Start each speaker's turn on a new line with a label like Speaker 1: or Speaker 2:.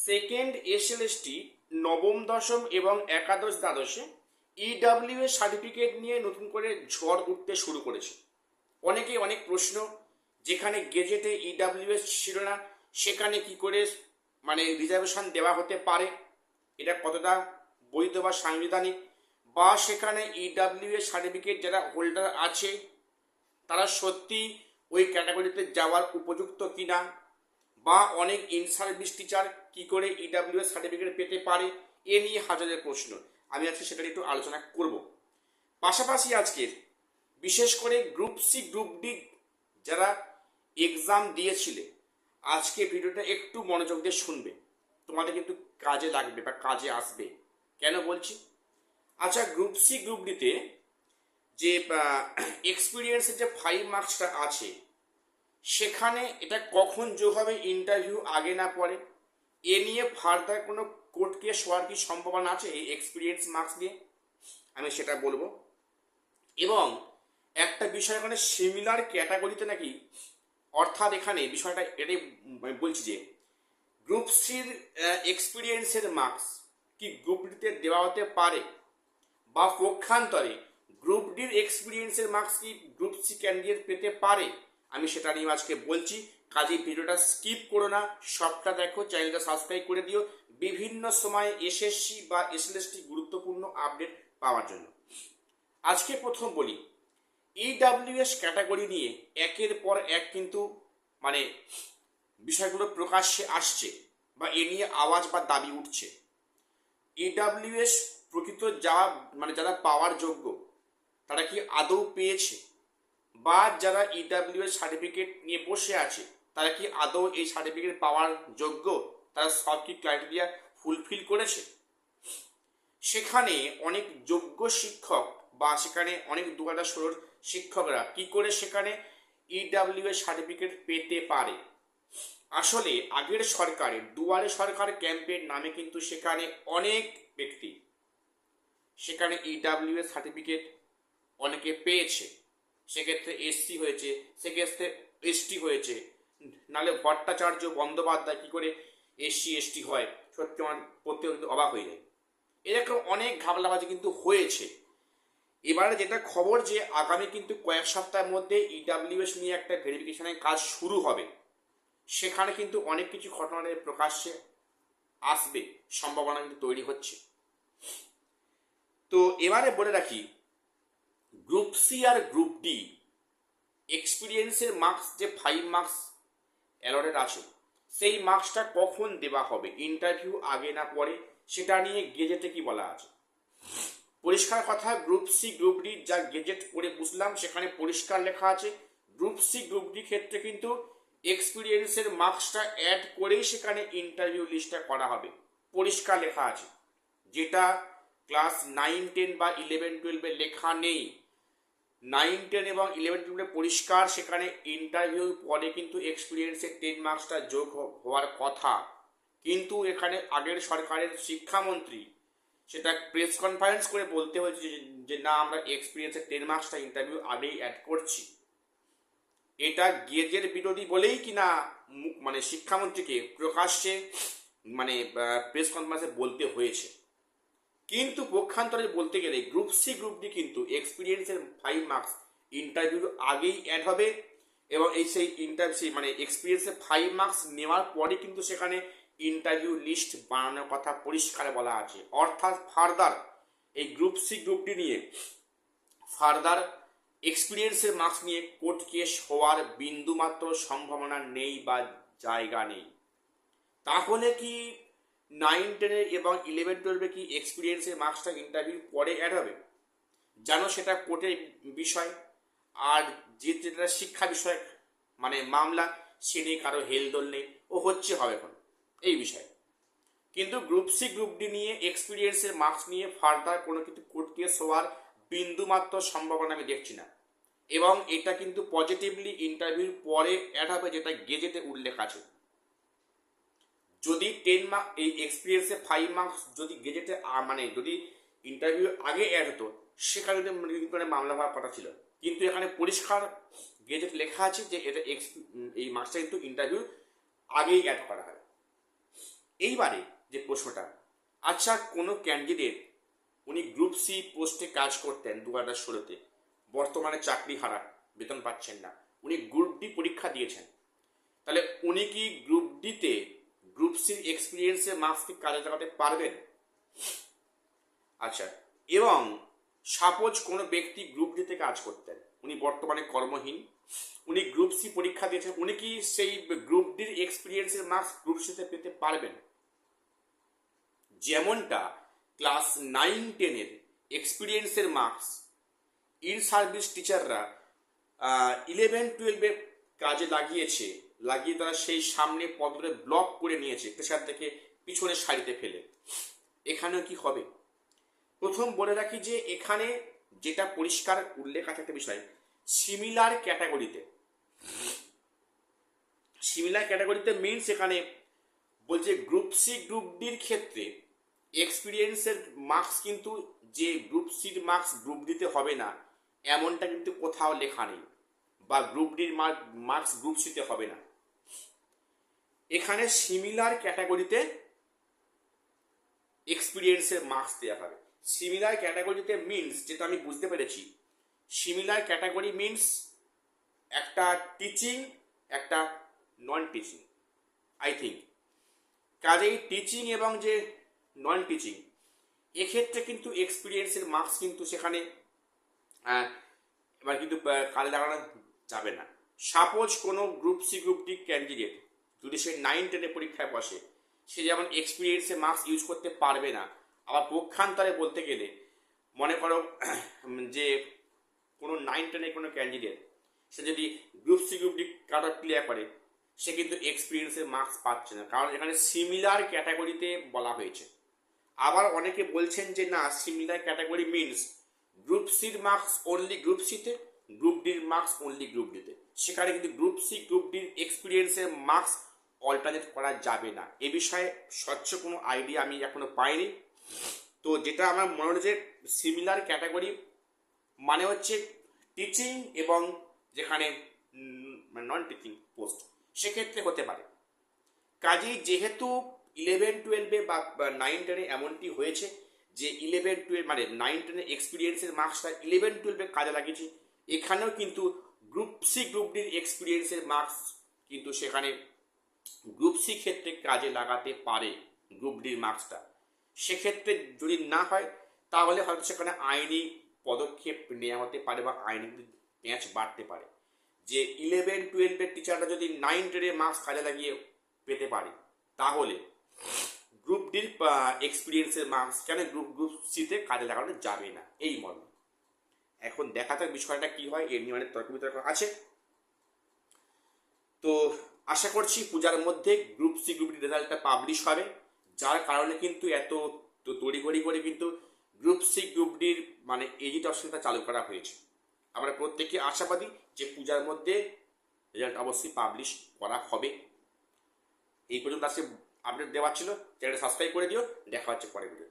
Speaker 1: Second SLST নবম দশম এবং একাদশ দ্বাদশে ইডাব্লিউএস সার্টিফিকেট নিয়ে নতুন করে ঝড় উঠতে শুরু করেছে। অনেকেই অনেক প্রশ্ন, যেখানে গেজেটে ইডাব্লিউএস ছিল না সেখানে কি করে রিজার্ভেশন দেওয়া হতে পারে, এটা কতটা বৈধ বা সাংবিধানিক, বা সেখানে ইডাব্লিউএস সার্টিফিকেট যারা হোল্ডার আছে তারা সত্যি ওই ক্যাটাগরিতে যাওয়ার উপযুক্ত কিনা, বা অনেক ইন সার্ভিস টিচার কি করে ইডাব্লিউএস সার্টিফিকেট পেতে পারে, এ নিয়ে হাজারের প্রশ্ন। আমি আজকে সেটা নিয়ে একটু আলোচনা করব। পাশাপাশি আজকের বিশেষ করে গ্রুপ সি গ্রুপ ডি যারা এক্সাম দিয়েছিলে, আজকে ভিডিওটা একটু মনোযোগ দিয়ে শুনবে, তোমাদের কিন্তু কাজে লাগবে বা কাজে আসবে। কেন বলছি? আচ্ছা, গ্রুপ সি গ্রুপ ডিতে যে এক্সপিরিয়েন্সের যে 5 মার্কসটা আছে, সেখানে এটা কখন যোগ হবে, ইন্টারভিউ আগে না পরে, এ নিয়ে ফার্দার কোনো কোর্ট কেস হওয়ার কি সম্ভাবনা আছে এই এক্সপিরিয়েন্স মার্কস নিয়ে, আমি সেটা বলবো। এবং একটা বিষয়, এখানে সিমিলার ক্যাটাগরিতে নাকি, অর্থাৎ এখানে বিষয়টা এটাই বলছি যে গ্রুপ সির এক্সপিরিয়েন্সের মার্কস কি গ্রুপ ডিতে দেওয়া হতে পারে, বা পক্ষান্তরে গ্রুপ ডির এক্সপিরিয়েন্সের মার্কস কি গ্রুপ সি ক্যান্ডিডেট পেতে পারে, আমি সেটা নিয়ে আজকে বলছি। কাজে ভিডিওটা স্কিপ করো না, সবটা দেখো, চ্যানেলটা সাবস্ক্রাইব করে দিও বিভিন্ন সময় এসএসসি বা এসএলএসটি গুরুত্বপূর্ণ আপডেট পাওয়ার জন্য। আজকে প্রথম বলি, ইডাব্লিউএস ক্যাটাগরি নিয়ে একের পর এক কিন্তু বিষয়গুলো প্রকাশ্যে আসছে, বা এ নিয়ে আওয়াজ বা দাবি উঠছে। ইডাব্লিউএস প্রকৃত যারা পাওয়ার যোগ্য তারা কি আদৌ পেয়েছে, বা যারা ইডাব্লিউএস সার্টিফিকেট নিয়ে বসে আছে তারা কি আদৌ এই সার্টিফিকেট পাওয়ার যোগ্য, তারা সব কি ক্রাইটেরিয়া ফুলফিল করেছে। সেখানে অনেক যোগ্য শিক্ষক বা সেখানে অনেক 2016 শিক্ষকরা কি করে সেখানে ইডাব্লিউএস সার্টিফিকেট পেতে পারে। আসলে আগের সরকারের দুয়ারে সরকার ক্যাম্পের নামে কিন্তু সেখানে অনেক ব্যক্তি সেখানে ইডাব্লিউএস সার্টিফিকেট অনেকে পেয়েছে। সেক্ষেত্রে এসসি হয়েছে, সেক্ষেত্রে এসটি হয়েছে, নাহলে ভট্টাচার্য বন্দ্যোপাধ্যায় কি করে এসসি এসটি হয়, সত্যি আমার প্রত্যেক কিন্তু অবাক হয়ে যায়। এরকম অনেক ঘাবলাবাজি কিন্তু হয়েছে। এবারে যেটা খবর, যে আগামী কিন্তু কয়েক সপ্তাহের মধ্যে ইডাব্লিউএস নিয়ে একটা ভেরিফিকেশনের কাজ শুরু হবে, সেখানে কিন্তু অনেক কিছু ঘটনার প্রকাশ্যে আসবে, সম্ভাবনা কিন্তু তৈরি হচ্ছে। তো এবারে বলে রাখি, গ্রুপ সি আর গ্রুপ ডি এক্সপিরিয়েন্সের মার্কস যে 5 মার্কস অ্যালটেড আছে, সেই মার্কসটা কখন দেওয়া হবে, ইন্টারভিউ আগে না পরে, সেটা নিয়ে গেজেটে কি বলা আছে। পরিষ্কার কথা, গ্রুপ সি গ্রুপ ডি যা গেজেট পড়ে বুঝলাম, সেখানে পরিষ্কার লেখা আছে গ্রুপ সি গ্রুপ ডি ক্ষেত্রে কিন্তু এক্সপিরিয়েন্সের মার্কসটা অ্যাড করেই সেখানে ইন্টারভিউ লিস্টটা করা হবে, পরিষ্কার লেখা আছে। যেটা ক্লাস 9, 10 বা 11, 12 লেখা নেই। 9, 10 এবং 11, 12 পরিষ্কার সেখানে ইন্টারভিউ পরে কিন্তু এক্সপিরিয়েন্সের 10 মার্কসটা যোগ হওয়ার কথা। কিন্তু এখানে আগের সরকারের শিক্ষামন্ত্রী সেটা প্রেস কনফারেন্স করে বলতে হয়েছে যে না, আমরা এক্সপিরিয়েন্সের 10 মার্কসটা ইন্টারভিউ আগেই অ্যাড করছি। এটা গেজের বিরোধী বলেই কিনা শিক্ষামন্ত্রীকে প্রকাশ্যে প্রেস কনফারেন্সে বলতে হয়েছে। কিন্তু পক্ষান্তরে বলতে গেলে গ্রুপ সি গ্রুপ ডি কিন্তু এক্সপিরিয়েন্সের 5 মার্কস ইন্টারভিউ আগেই অ্যাড হবে, এবং সেই এক্সপিরিয়েন্সের 5 মার্কস নেওয়ার পরে কিন্তু সেখানে ইন্টারভিউ লিস্ট বানানোর কথা পরিষ্কার বলা আছে। অর্থাৎ ফার্দার এই গ্রুপ সি গ্রুপ ডি নিয়ে ফার্দার এক্সপিরিয়েন্সের মার্কস নিয়ে কোর্ট কেস হওয়ার বিন্দুমাত্র সম্ভাবনা নেই বা জায়গা নেই। তাহলে কি 9, 10 এবং 11, 12 কি এক্সপিরিয়েন্সের মার্কসটা ইন্টারভিউ পরে অ্যাড হবে? জানো, সেটা কোর্টের বিষয়। আর যেটা শিক্ষা বিষয়ক মামলা, সে নিয়ে কারো হেলদোল নেই, ও হচ্ছে হবে এখন এই বিষয়ে। কিন্তু গ্রুপ সি গ্রুপ ডি নিয়ে এক্সপিরিয়েন্সের মার্কস নিয়ে ফার্দার কোনো কিছু কোর্ট কেস হওয়ার বিন্দুমাত্র সম্ভাবনা আমি দেখছি না। এবং এটা কিন্তু পজিটিভলি ইন্টারভিউর পরে অ্যাড হবে, যেটা গেজেটে উল্লেখ আছে। যদি 10 মার্ক এই এক্সপিরিয়েন্সে 5 মার্কস যদি গেজেটে যদি ইন্টারভিউ আগে অ্যাড হতো, সেখানে মামলা হওয়ার কথা ছিল। কিন্তু এখানে পরিষ্কার গেজেট লেখা আছে যে এটা এই মার্কসটা কিন্তু ইন্টারভিউ আগেই অ্যাড করা হয়। এইবারে যে প্রশ্নটা, আচ্ছা কোনো ক্যান্ডিডেট উনি গ্রুপ সি পোস্টে কাজ করতেন 2016-তে, বর্তমানে চাকরি হারা, বেতন পাচ্ছেন না, উনি গ্রুপ ডি পরীক্ষা দিয়েছেন, তাহলে উনি কি গ্রুপ ডিতে গ্রুপ সির এক্সপিরিয়েন্সের মার্কস কি কাজে লাগাতে পারবেন? আচ্ছা, এবং সাপোজ কোনো ব্যক্তি গ্রুপ ডিতে কাজ করতেন, উনি বর্তমানে কর্মহীন, উনি গ্রুপ সি পরীক্ষা দিয়েছেন, উনি কি সেই গ্রুপ ডির এক্সপিরিয়েন্সের মার্কস গ্রুপ সিতে পেতে পারবেন? যেমনটা ক্লাস 9-10-এর এক্সপিরিয়েন্সের মার্কস ইন সার্ভিস টিচাররা 11-12-এ কাজে লাগিয়ে তারা সেই সামনে পদরে ব্লক করে নিয়েছে প্রেশার থেকে পিছনে সারিতে ফেলে, এখানেও কি হবে? প্রথম বলে রাখি যে এখানে যেটা পরিষ্কার উল্লেখ আছে একটা বিষয়, সিমিলার ক্যাটাগরিতে মিনস এখানে বলছে গ্রুপ সি গ্রুপ ডির ক্ষেত্রে এক্সপিরিয়েন্সের মার্কস কিন্তু যে গ্রুপ সির মার্কস গ্রুপ ডিতে হবে না এমনটা কিন্তু কোথাও লেখা নেই, বা গ্রুপ ডির মার্কস গ্রুপ সিতে হবে না। এখানে সিমিলার ক্যাটাগরিতে এক্সপিরিয়েন্সের মার্কস দেওয়া হবে। সিমিলার ক্যাটাগরিতে মিনস, যেটা আমি বুঝতে পেরেছি, সিমিলার ক্যাটাগরি মিনস একটা টিচিং একটা নন টিচিং, আই থিঙ্ক। কাজেই টিচিং এবং যে নন টিচিং এক্ষেত্রে কিন্তু এক্সপিরিয়েন্সের মার্কস কিন্তু সেখানে এবার কিন্তু কাজে লাগানো যাবে না। সাপোজ কোনো group C group D candidate যদি সে 9-10-এ পরীক্ষায় বসে, সে যেমন এক্সপিরিয়েন্সের মার্কস ইউজ করতে পারবে না। আবার পক্ষান্তরে বলতে গেলে মনে করো যে কোনো 9-10-এর কোনো ক্যান্ডিডেট সে যদি group C group D cut off clear করে, সে কিন্তু এক্সপিরিয়েন্সের মার্কস পাচ্ছে না, কারণ এখানে সিমিলার ক্যাটাগরিতে বলা হয়েছে। আবার অনেকে বলছেন যে না, সিমিলার ক্যাটাগরি মিনস গ্রুপ সির মার্কস অনলি গ্রুপ সিতে, গ্রুপ ডির মার্কস অনলি গ্রুপ ডিতে। সেখানে কিন্তু গ্রুপ সি গ্রুপ ডির এক্সপিরিয়েন্সের মার্কস অল্টারনেট করা যাবে না। এ বিষয়ে স্বচ্ছ কোনো আইডিয়া আমি এখনো পাইনি। তো যেটা আমার মনে হচ্ছে সিমিলার ক্যাটাগরি মানে হচ্ছে টিচিং এবং যেখানে নন টিচিং পোস্ট, সেক্ষেত্রে হতে পারে। কাজেই যেহেতু 11-12-এ বা 9-10-এ এমনটি হয়েছে যে 11-12 মানে 9-10-এ এক্সপিরিয়েন্সের মার্কসটা 11-12-এ কাজে লাগিয়েছে, এখানেও কিন্তু গ্রুপ সি গ্রুপ ডির এক্সপিরিয়েন্সের মার্কস কিন্তু সেখানে গ্রুপ সি ক্ষেত্রে কাজে লাগাতে পারে গ্রুপ ডির মার্কসটা। সেক্ষেত্রে যদি না হয় তাহলে হয়তো সেখানে আইনি পদক্ষেপ নেওয়া হতে পারে বা আইনি প্যাঁচ বাড়তে পারে, যে 11-12-এর টিচাররা যদি 9-10-এর মার্কস কাজে লাগিয়ে পেতে পারে, তাহলে গ্রুপ ডির এক্সপিরিয়েন্সের মার্কস কেন গ্রুপ সিতে কাজে লাগানো যাবে না, এই মর্মে। এখন দেখা যাক বিষয়টা কি হয়, এর নিয়ে অনেক তর্ক বিতর্ক আছে। তো আশা করছি পূজার মধ্যে গ্রুপ সি গ্রুপ ডি রেজাল্টটা পাবলিশ হবে, যার কারণে কিন্তু এত তড়িঘড়ি করে কিন্তু গ্রুপ সি গ্রুপ ডির মানে এজিট অপশনটা চালু করা হয়েছে। আমরা প্রত্যেকে আশাবাদী যে পূজার মধ্যে রেজাল্ট অবশ্যই পাবলিশ করা হবে। এই পর্যন্ত আজকে আপডেট দেওয়া ছিল, চ্যানেলটা সাবস্ক্রাইব করে দিও। দেখা হচ্ছে পরের ভিডিও।